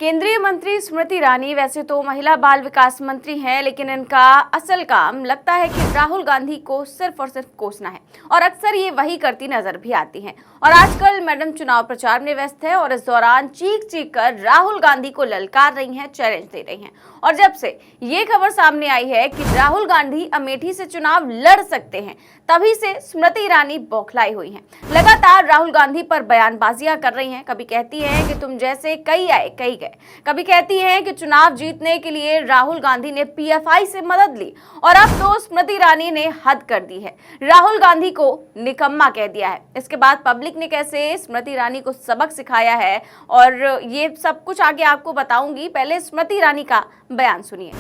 केंद्रीय मंत्री स्मृति ईरानी वैसे तो महिला बाल विकास मंत्री हैं, लेकिन इनका असल काम लगता है कि राहुल गांधी को सिर्फ और सिर्फ कोसना है और अक्सर ये वही करती नजर भी आती हैं। और आजकल मैडम चुनाव प्रचार में व्यस्त है और इस दौरान चीख चीख कर राहुल गांधी को ललकार रही हैं, चैलेंज दे रही हैं। और जब से ये खबर सामने आई है कि राहुल गांधी अमेठी से चुनाव लड़ सकते हैं, तभी से स्मृति ईरानी बौखलाई हुई हैं। लगातार राहुल गांधी पर बयानबाजियां कर रही हैं। कभी कहती हैं कि तुम जैसे कई आए कई गए, कभी कहती हैं कि चुनाव जीतने के लिए राहुल गांधी ने पीएफआई से मदद ली, और अब तो स्मृति ईरानी ने हद कर दी है, राहुल गांधी को निकम्मा कह दिया है। इसके बाद पब्लिक ने कैसे स्मृति ईरानी को सबक सिखाया है, और ये सब कुछ आगे आपको बताऊंगी। पहले स्मृति ईरानी का बयान सुनिए।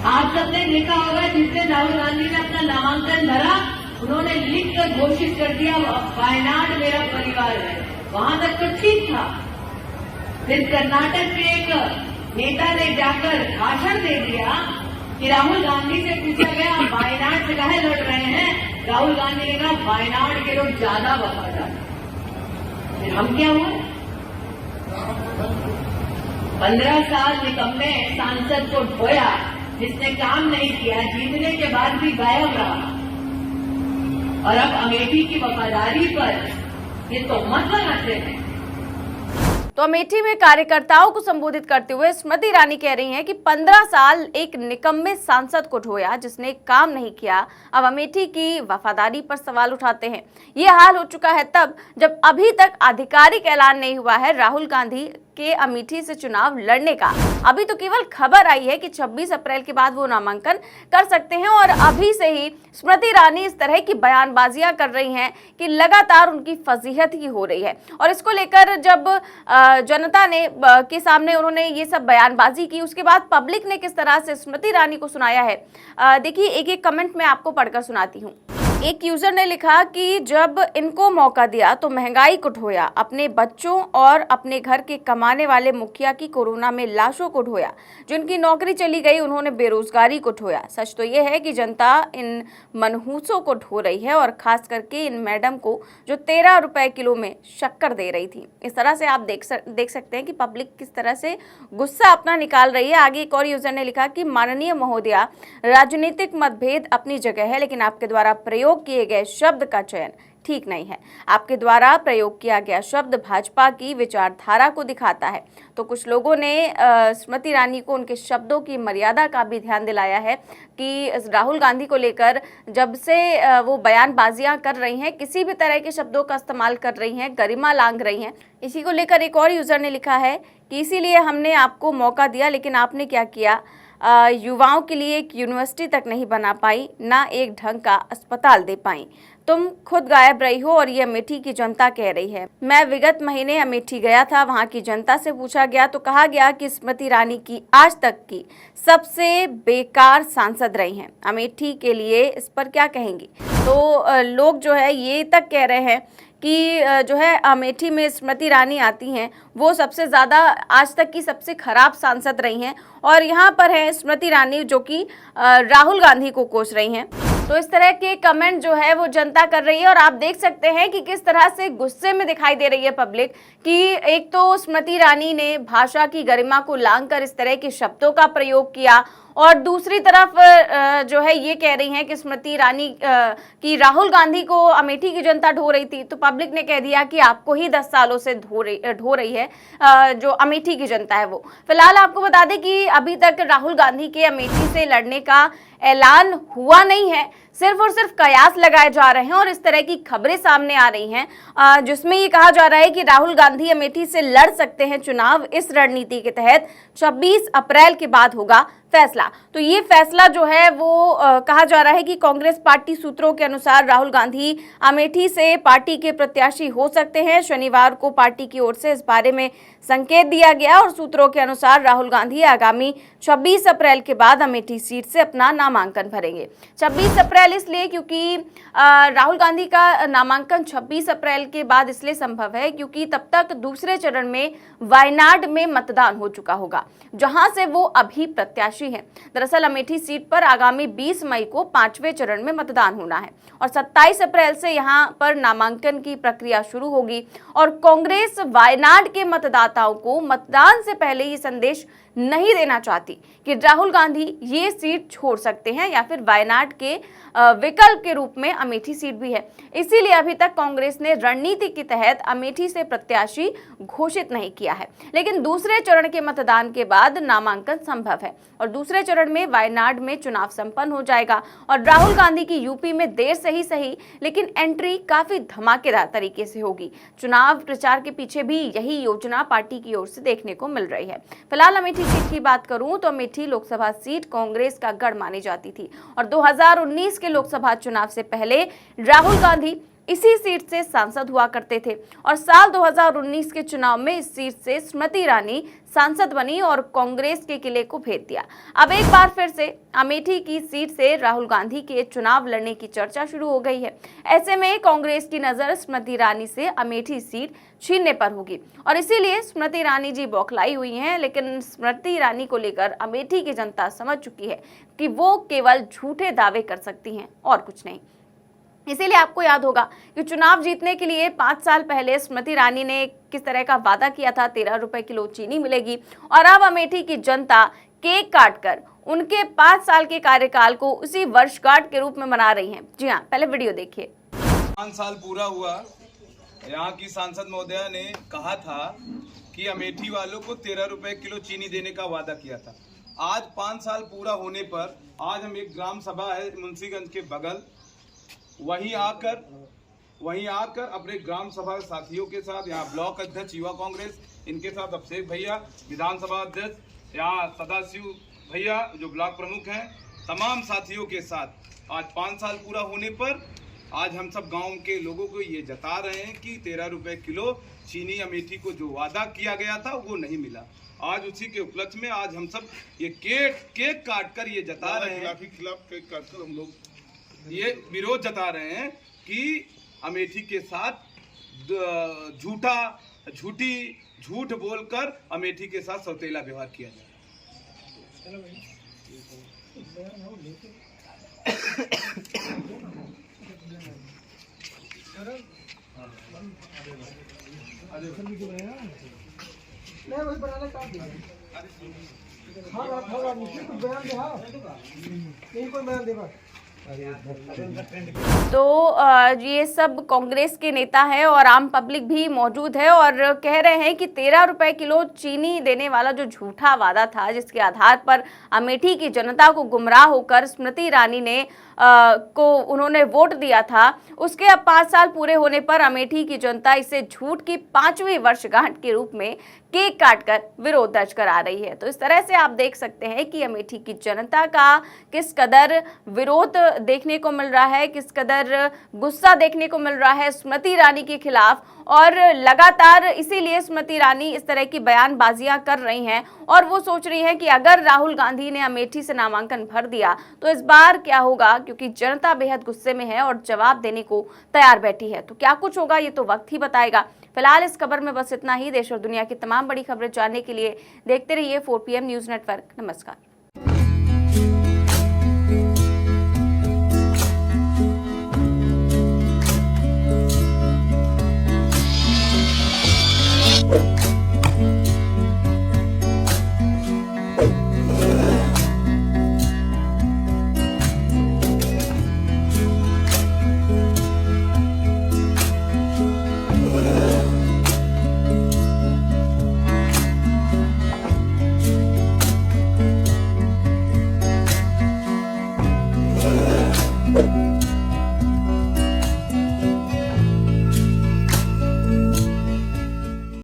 आप सबने देखा होगा, जिसने राहुल गांधी ने अपना नामांकन भरा, उन्होंने लिख कर घोषित कर दिया वायनाड मेरा परिवार है। वहां तक तो ठीक था। फिर कर्नाटक के एक नेता ने जाकर भाषण दे दिया कि राहुल गांधी से पूछा गया आप वायनाड से काहे लड़ रहे हैं। राहुल गांधी ने कहा वायनाड के लोग ज्यादा वफादार। फिर हम क्या हुए? 15 साल निकम्मे सांसद को ढोया, जिसने काम नहीं किया, जीतने के बाद भी गायब रहा, और अब अमेठी की वफादारी पर ये तोहमत लगाते हैं। तो अमेठी में कार्यकर्ताओं को संबोधित करते हुए स्मृति ईरानी कह रही हैं कि 15 साल एक निकम्मे सांसद को ढोया, जिसने काम नहीं किया, अब अमेठी की वफादारी पर सवाल उठाते हैं। ये हाल हो चुका है तब जब अभी तक आधिकारिक ऐलान नहीं हुआ है राहुल गांधी के अमेठी से चुनाव लड़ने का। अभी तो केवल खबर आई है कि 26 अप्रैल के बाद वो नामांकन कर सकते हैं, और अभी से ही स्मृति ईरानी इस तरह की बयानबाजियां कर रही हैं कि लगातार उनकी फजीहत ही हो रही है। और इसको लेकर जब जनता ने के सामने उन्होंने ये सब बयानबाजी की, उसके बाद पब्लिक ने किस तरह से स्मृति ईरानी को सुनाया है, देखिए एक एक कमेंट मैं आपको पढ़कर सुनाती हूँ। एक यूजर ने लिखा कि जब इनको मौका दिया तो महंगाई को ढोया, अपने बच्चों और अपने घर के कमाने वाले मुखिया की कोरोना में लाशों को ढोया, जिनकी नौकरी चली गई उन्होंने बेरोजगारी को ढोया। सच तो ये है कि जनता इन मनहूसों को ढो रही है, और खास करके इन मैडम को जो 13 रुपए किलो में शक्कर दे रही थी। इस तरह से आप देख सकते हैं कि पब्लिक किस तरह से गुस्सा अपना निकाल रही है। आगे एक और यूजर ने लिखा कि माननीय महोदया, राजनीतिक मतभेद अपनी जगह है, लेकिन आपके द्वारा प्रयोग किए गए शब्द का चयन ठीक नहीं है। आपके द्वारा प्रयोग किया गया शब्द भाजपा की विचारधारा को दिखाता है। तो कुछ लोगों ने स्मृति ईरानी को उनके शब्दों की मर्यादा का भी ध्यान दिलाया है कि राहुल गांधी को लेकर जब से वो बयानबाजियां कर रही हैं, किसी भी तरह के शब्दों का इस्तेमाल कर रही हैं, गरिमा लांघ रही हैं। इसी को लेकर एक और यूजर ने लिखा है कि इसीलिए हमने आपको मौका दिया, लेकिन आपने क्या किया, युवाओं के लिए एक यूनिवर्सिटी तक नहीं बना पाई, ना एक ढंग का अस्पताल दे पाई। तुम खुद गायब रही हो, और ये अमेठी की जनता कह रही है। मैं विगत महीने अमेठी गया था, वहां की जनता से पूछा गया तो कहा गया कि स्मृति ईरानी की आज तक की सबसे बेकार सांसद रही हैं। अमेठी के लिए इस पर क्या कहेंगी? तो लोग जो है ये तक कह रहे हैं कि जो है अमेठी में स्मृति ईरानी आती हैं, वो सबसे ज़्यादा आज तक की सबसे खराब सांसद रही हैं, और यहाँ पर है स्मृति ईरानी जो कि राहुल गांधी को कोस रही हैं। तो इस तरह के कमेंट जो है वो जनता कर रही है, और आप देख सकते हैं कि किस तरह से गुस्से में दिखाई दे रही है पब्लिक कि एक तो स्मृति ईरानी ने भाषा की गरिमा को लांघकर इस तरह के शब्दों का प्रयोग किया, और दूसरी तरफ जो है ये कह रही हैं कि स्मृति ईरानी की राहुल गांधी को अमेठी की जनता ढो रही थी। तो पब्लिक ने कह दिया कि आपको ही 10 सालों से ढो रही है जो अमेठी की जनता है वो। फिलहाल आपको बता दें कि अभी तक राहुल गांधी के अमेठी से लड़ने का ऐलान हुआ नहीं है, सिर्फ और सिर्फ कयास लगाए जा रहे हैं, और इस तरह की खबरें सामने आ रही हैं जिसमें ये कहा जा रहा है कि राहुल गांधी अमेठी से लड़ सकते हैं चुनाव। इस रणनीति के तहत 26 अप्रैल के बाद होगा फैसला। तो ये फैसला जो है वो कहा जा रहा है कि कांग्रेस पार्टी सूत्रों के अनुसार राहुल गांधी अमेठी से पार्टी के प्रत्याशी हो सकते हैं। शनिवार को पार्टी की ओर से इस बारे में संकेत दिया गया, और सूत्रों के अनुसार राहुल गांधी आगामी 26 अप्रैल के बाद अमेठी सीट से अपना नामांकन भरेंगे। 26 अप्रैल अप्रैल इसलिए क्योंकि राहुल गांधी का नामांकन 26 अप्रैल के बाद इसलिए संभव है क्योंकि तब तक दूसरे चरण में वायनाड में मतदान हो चुका होगा, जहां से वो अभी प्रत्याशी हैं। दरअसल अमेठी सीट पर आगामी 20 मई को 5वें चरण में मतदान होना है और 27 अप्रैल से यहां पर नामांकन की प्रक्रिया शुरू होगी। और कांग्रेस वायनाड के मतदाताओं को मतदान से पहले ये संदेश नहीं देना चाहती कि राहुल गांधी ये सीट छोड़ सकते हैं या फिर वायनाड के विकल्प के रूप में अमेठी सीट भी है। इसीलिए अभी तक कांग्रेस ने रणनीति के तहत अमेठी से प्रत्याशी घोषित नहीं किया है, लेकिन दूसरे चरण के मतदान के बाद नामांकन संभव है और दूसरे चरण में वायनाड में चुनाव संपन्न हो जाएगा और राहुल गांधी की यूपी में देर से ही सही लेकिन एंट्री काफी धमाकेदार तरीके से होगी। चुनाव प्रचार के पीछे भी यही योजना पार्टी की ओर से देखने को मिल रही है। फिलहाल अमेठी सीट की बात करूं तो अमेठी लोकसभा सीट कांग्रेस का गढ़ मानी जाती थी और 2019 के लोकसभा चुनाव से पहले राहुल गांधी इसी सीट से सांसद हुआ करते थे और साल 2019 के चुनाव में इस सीट से स्मृति ईरानी सांसद बनी और कांग्रेस के किले को भेद दिया। अब एक बार फिर से अमेठी की सीट से राहुल गांधी के चुनाव लड़ने की चर्चा शुरू हो गई है। ऐसे में कांग्रेस की नजर स्मृति ईरानी से अमेठी सीट छीनने पर होगी और इसीलिए स्मृति ईरानी जी बौखलाई हुई हैं, लेकिन स्मृति ईरानी को लेकर अमेठी की जनता समझ चुकी है कि वो केवल झूठे दावे कर सकती हैं और कुछ नहीं। इसीलिए आपको याद होगा कि चुनाव जीतने के लिए 5 साल पहले स्मृति ईरानी ने किस तरह का वादा किया था, 13 रुपए किलो चीनी मिलेगी और अब अमेठी की जनता केक काटकर उनके 5 साल के कार्यकाल को उसी वर्षगांठ के रूप में मना रही है। जी हाँ, पहले वीडियो देखिए। 5 साल पूरा हुआ, यहाँ की सांसद महोदया ने कहा था कि अमेठी वालों को 13 रुपए किलो चीनी देने का वादा किया था। आज 5 साल पूरा होने पर आज हम एक ग्राम सभा है मुंशीगंज के बगल, वहीं आकर अपने ग्राम सभा साथियों के साथ, यहाँ ब्लॉक अध्यक्ष युवा कांग्रेस इनके साथ अभिषेक भैया, विधानसभा अध्यक्ष यहाँ सदाशिव भैया जो ब्लॉक प्रमुख हैं, तमाम साथियों के साथ आज 5 साल पूरा होने पर आज हम सब गांव के लोगों को ये जता रहे हैं कि 13 रुपए किलो चीनी अमेठी को जो वादा किया गया था वो नहीं मिला। आज उसी के उपलक्ष्य में आज हम सब ये केक काटकर ये जता रहे हैं, खिलाफ केक काटकर हम लोग ये विरोध जता रहे हैं कि अमेठी के साथ झूठ बोलकर अमेठी के साथ सौतेला व्यवहार किया जाए। तो ये सब कांग्रेस के नेता है और आम पब्लिक भी मौजूद है और कह रहे हैं कि 13 रुपए किलो चीनी देने वाला जो झूठा वादा था, जिसके आधार पर अमेठी की जनता को गुमराह होकर स्मृति ईरानी ने को उन्होंने वोट दिया था, उसके अब 5 साल पूरे होने पर अमेठी की जनता इसे झूठ की 5वीं वर्षगांठ के रूप में केक काटकर विरोध दर्ज करा रही है। तो इस तरह से आप देख सकते हैं कि अमेठी की जनता का किस कदर विरोध देखने को मिल रहा है, किस कदर गुस्सा देखने को मिल रहा है स्मृति ईरानी के खिलाफ और लगातार इसीलिए स्मृति ईरानी इस तरह की बयानबाजियां कर रही हैं और वो सोच रही है कि अगर राहुल गांधी ने अमेठी से नामांकन भर दिया तो इस बार क्या होगा, क्योंकि जनता बेहद गुस्से में है और जवाब देने को तैयार बैठी है। तो क्या कुछ होगा ये तो वक्त ही बताएगा। फिलहाल इस खबर में बस इतना ही। देश और दुनिया की तमाम बड़ी खबरें जानने के लिए देखते रहिए 4 PM न्यूज नेटवर्क। नमस्कार।